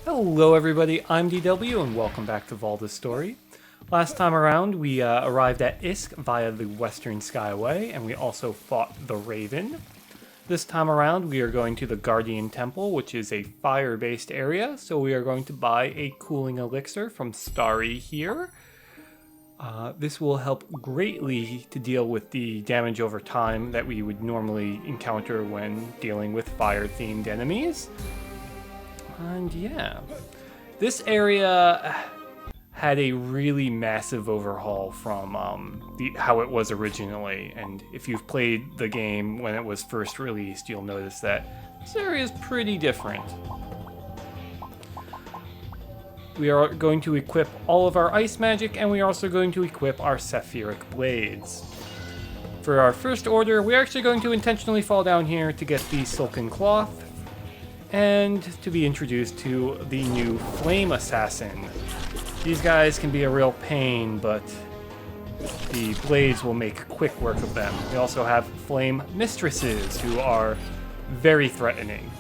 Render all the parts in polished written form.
Hello everybody, I'm DW and welcome back to Valdis story. Last time around we arrived at Isk via the Western Skyway and we also fought the Raven. This time around we are going to the Guardian Temple, which is a fire-based area, so we are going to buy a cooling elixir from Starry here. This will help greatly to deal with the damage over time that we would normally encounter when dealing with fire-themed enemies. And yeah, this area had a really massive overhaul from how it was originally, and if you've played the game when it was first released, you'll notice that this area is pretty different. We are going to equip all of our ice magic, and we are also going to equip our sapphiric blades. For our first order, we're actually going to intentionally fall down here to get the silken cloth, and to be introduced to the new Flame Assassin. These guys can be a real pain, but the blades will make quick work of them. We also have Flame Mistresses, who are very threatening.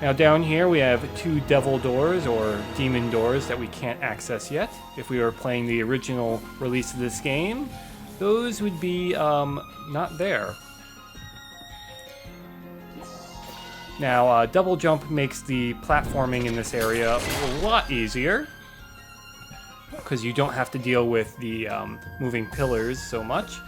Now down here we have two devil doors, or demon doors, that we can't access yet. If we were playing the original release of this game, those would be not there. Now, double jump makes the platforming in this area a lot easier, because you don't have to deal with the moving pillars so much.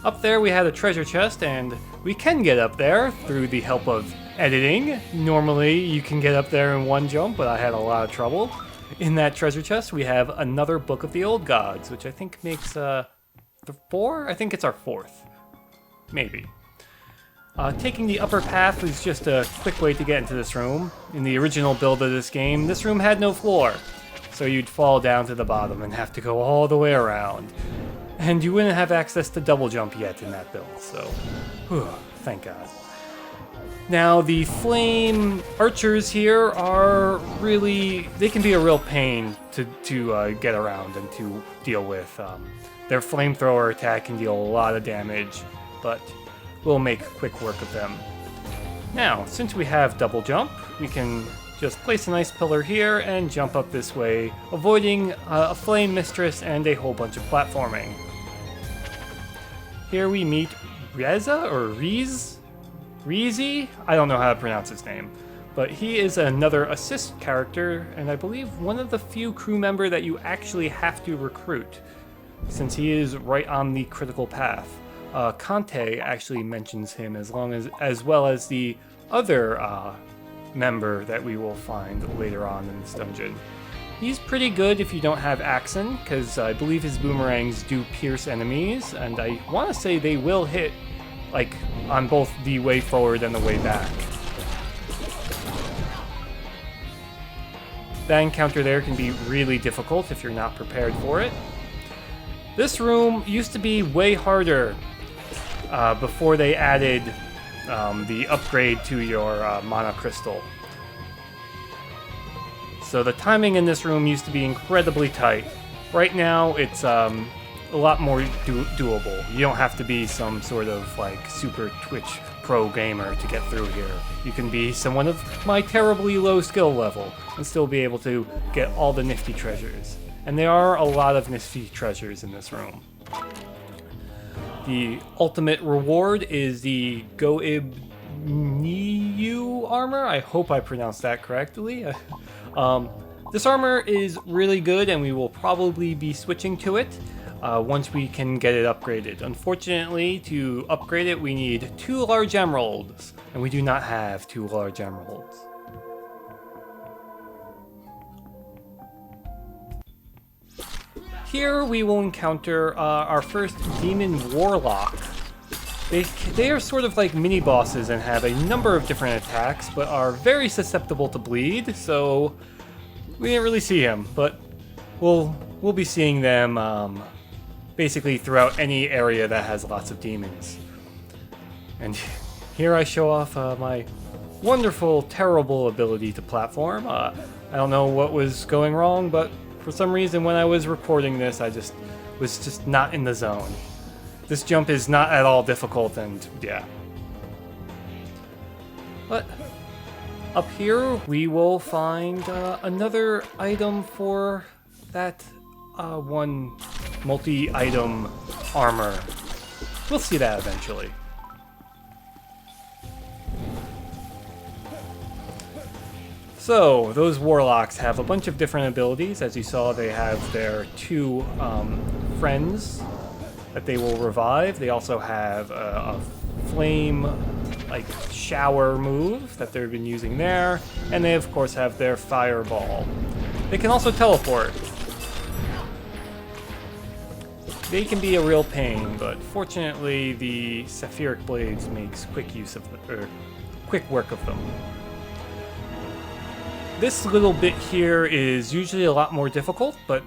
Up there we had a treasure chest, and we can get up there through the help of editing. Normally you can get up there in one jump, but I had a lot of trouble. In that treasure chest we have another Book of the Old Gods, which I think makes the 4? I think it's our 4th. Maybe. Taking the upper path is just a quick way to get into this room. In the original build of this game, this room had no floor, so you'd fall down to the bottom and have to go all the way around. And you wouldn't have access to double jump yet in that build, so whew, thank God. Now, the flame archers here are really, they can be a real pain to get around and to deal with. Their flamethrower attack can deal a lot of damage, but we'll make quick work of them. Now, since we have double jump, we can just place a nice pillar here and jump up this way, avoiding a flame mistress and a whole bunch of platforming. Here we meet Reza, or Reezy? I don't know how to pronounce his name, but he is another assist character, and I believe one of the few crew member that you actually have to recruit, since he is right on the critical path. Conte actually mentions him as well as the other member that we will find later on in this dungeon. He's pretty good if you don't have Axon, because I believe his boomerangs do pierce enemies, and I want to say they will hit like on both the way forward and the way back. That encounter there can be really difficult if you're not prepared for it. This room used to be way harder before they added the upgrade to your mana crystal. So the timing in this room used to be incredibly tight. Right now it's a lot more doable. You don't have to be some sort of like super Twitch pro gamer to get through here. You can be someone of my terribly low skill level and still be able to get all the nifty treasures. And there are a lot of nifty treasures in this room. The ultimate reward is the Goib Niu armor. I hope I pronounced that correctly. This armor is really good, and we will probably be switching to it once we can get it upgraded. Unfortunately, to upgrade it, we need 2 large emeralds, and we do not have 2 large emeralds. Here we will encounter our first demon Warlock. They are sort of like mini bosses and have a number of different attacks, but are very susceptible to bleed, so we didn't really see him, but we'll be seeing them basically throughout any area that has lots of demons. And here I show off my wonderful, terrible ability to platform. I don't know what was going wrong, but for some reason when I was recording this, I was just not in the zone. This jump is not at all difficult, and yeah. But Up here, we will find another item for that one multi-item armor. We'll see that eventually. So, those Warlocks have a bunch of different abilities. As you saw, they have their two friends that they will revive. They also have a flame, like, shower move that they've been using there. And they, of course, have their fireball. They can also teleport. They can be a real pain, but fortunately, the Sapphiric Blades makes quick use of quick work of them. This little bit here is usually a lot more difficult, but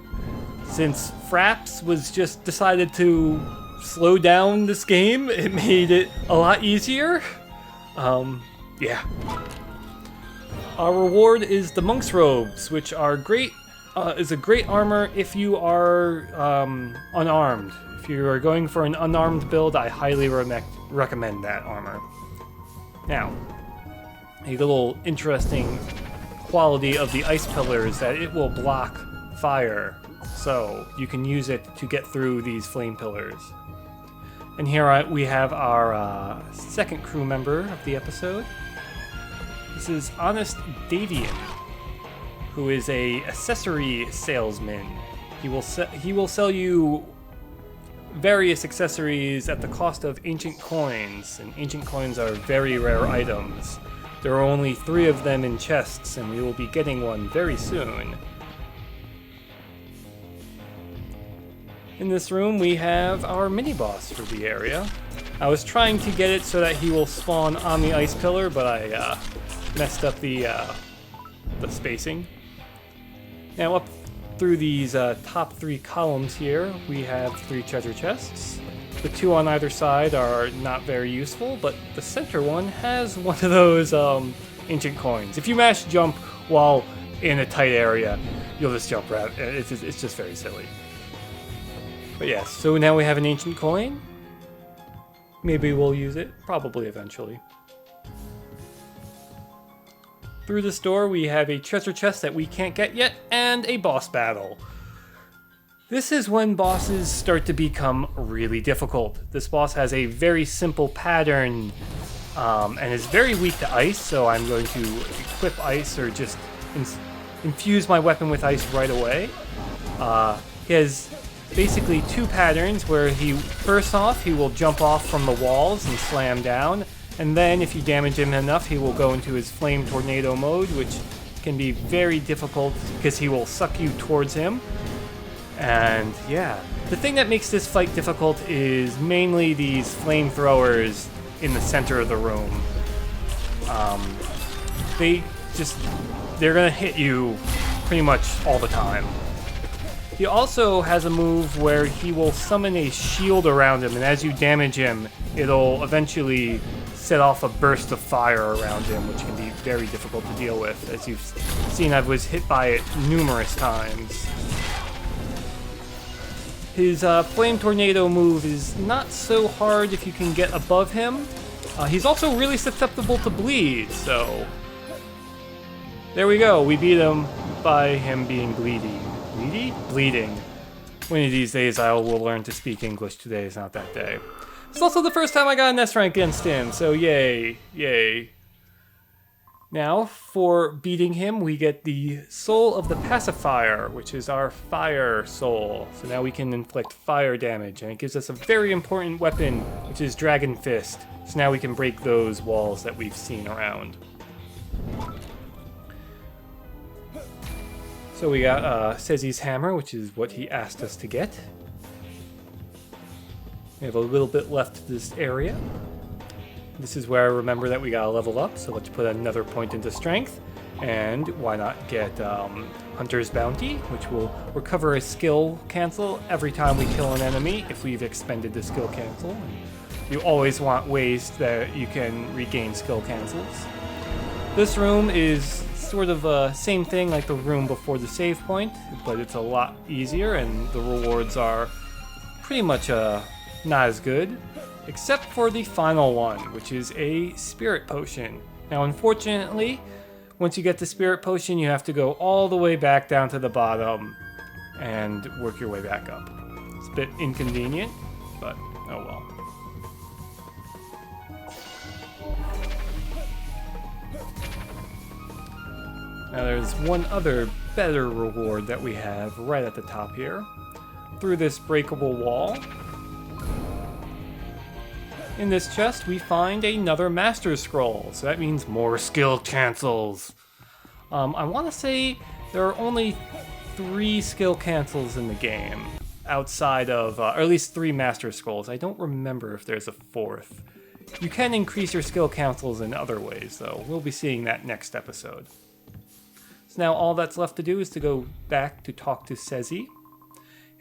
since Fraps was just decided to slow down this game, it made it a lot easier. Yeah. Our reward is the Monk's Robes, which are great, is a great armor if you are unarmed. If you are going for an unarmed build, I highly recommend that armor. Now, a little interesting quality of the ice pillar is that it will block fire, so you can use it to get through these flame pillars. And here we have our second crew member of the episode. This is Honest Davian, who is a accessory salesman. He will sell you various accessories at the cost of ancient coins, and ancient coins are very rare items. There are only 3 of them in chests, and we will be getting one very soon. In this room, we have our mini-boss for the area. I was trying to get it so that he will spawn on the ice pillar, but I messed up the spacing. Now, up through these top 3 columns here, we have 3 treasure chests. The 2 on either side are not very useful, but the center one has one of those ancient coins. If you mash jump while in a tight area, you'll just jump right. It's just very silly. But yes, so now we have an ancient coin. Maybe we'll use it, probably eventually. Through this door, we have a treasure chest that we can't get yet, and a boss battle. This is when bosses start to become really difficult. This boss has a very simple pattern and is very weak to ice, so I'm going to equip ice or just infuse my weapon with ice right away. He has basically 2 patterns where first off, he will jump off from the walls and slam down, and then if you damage him enough, he will go into his flame tornado mode, which can be very difficult because he will suck you towards him. And yeah, the thing that makes this fight difficult is mainly these flamethrowers in the center of the room. They're gonna hit you pretty much all the time. He also has a move where he will summon a shield around him, and as you damage him, it'll eventually set off a burst of fire around him, which can be very difficult to deal with. As you've seen, I was hit by it numerous times. His Flame Tornado move is not so hard if you can get above him. He's also really susceptible to bleed, so... There we go, we beat him by him being bleeding. Bleeding. One of these days I will learn to speak English. Today is not that day. It's also the first time I got an S rank against him, so yay, yay. Now, for beating him, we get the Soul of the Pacifier, which is our fire soul. So now we can inflict fire damage, and it gives us a very important weapon, which is Dragon Fist. So now we can break those walls that we've seen around. So we got Sezi's Hammer, which is what he asked us to get. We have a little bit left to this area. This is where I remember that we gotta level up, so let's put another point into strength. And why not get Hunter's Bounty, which will recover a skill cancel every time we kill an enemy if we've expended the skill cancel. You always want ways that you can regain skill cancels. This room is sort of the same thing like the room before the save point, but it's a lot easier and the rewards are pretty much not as good. Except for the final one, which is a spirit potion. Now, unfortunately, Once you get the Spirit Potion, you have to go all the way back down to the bottom and work your way back up. It's a bit inconvenient, but oh well. Now there's one other better reward that we have right at the top here. Through this breakable wall, in this chest we find another Master Scroll, so that means more skill cancels. I want to say there are only 3 skill cancels in the game, outside of, or at least 3 Master Scrolls. I don't remember if there's a 4th. You can increase your skill cancels in other ways, though. We'll be seeing that next episode. So now all that's left to do is to go back to talk to Sezi,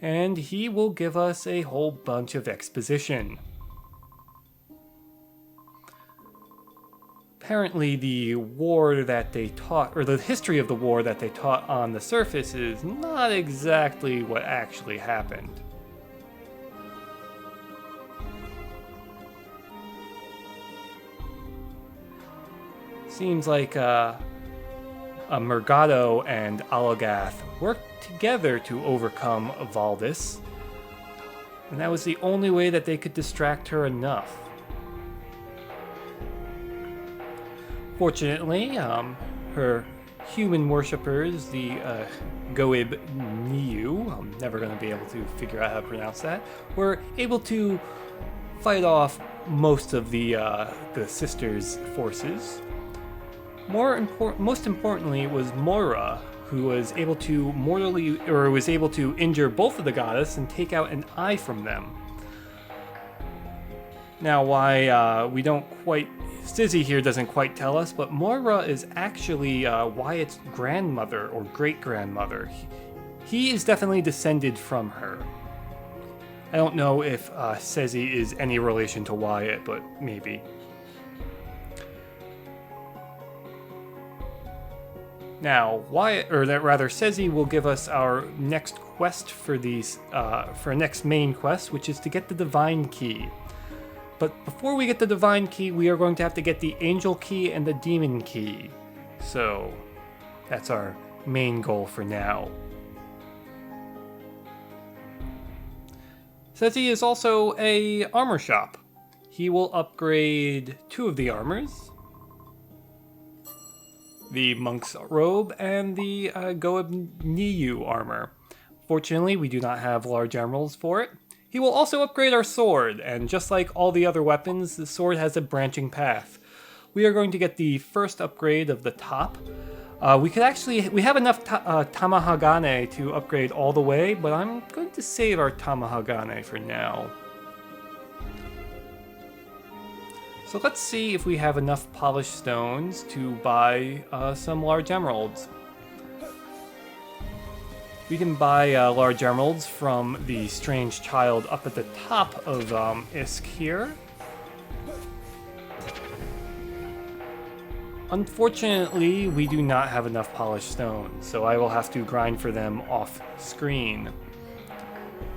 and he will give us a whole bunch of exposition. Apparently the war that they taught, or the history of the war that they taught on the surface is not exactly what actually happened. Seems like Mergado and Alagath worked together to overcome Valdis, and that was the only way that they could distract her enough. Fortunately, her human worshippers, the Goib Niu, I'm never going to be able to figure out how to pronounce that, were able to fight off most of the sisters' forces. Most importantly was Moira, who was able to injure both of the goddess and take out an eye from them. Now, why we don't quite, Sezi here doesn't quite tell us, but Moira is actually Wyatt's grandmother or great-grandmother. He is definitely descended from her. I don't know if Sezi is any relation to Wyatt, but maybe. Now, Sezi will give us our next quest for our next main quest, which is to get the Divine Key. But before we get the Divine Key, we are going to have to get the Angel Key and the Demon Key. So, that's our main goal for now. Sezi is also a armor shop. He will upgrade 2 of the armors, the Monk's Robe and the Goib Niu armor. Fortunately, we do not have large emeralds for it. He will also upgrade our sword, and just like all the other weapons, the sword has a branching path. We are going to get the first upgrade of the top. We have enough Tamahagane to upgrade all the way, but I'm going to save our Tamahagane for now. So let's see if we have enough polished stones to buy some large emeralds. We can buy large emeralds from the strange child up at the top of Isk here. Unfortunately, we do not have enough polished stones, so I will have to grind for them off screen.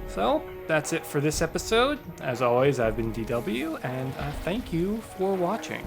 So, that's it for this episode. As always, I've been DW, and thank you for watching.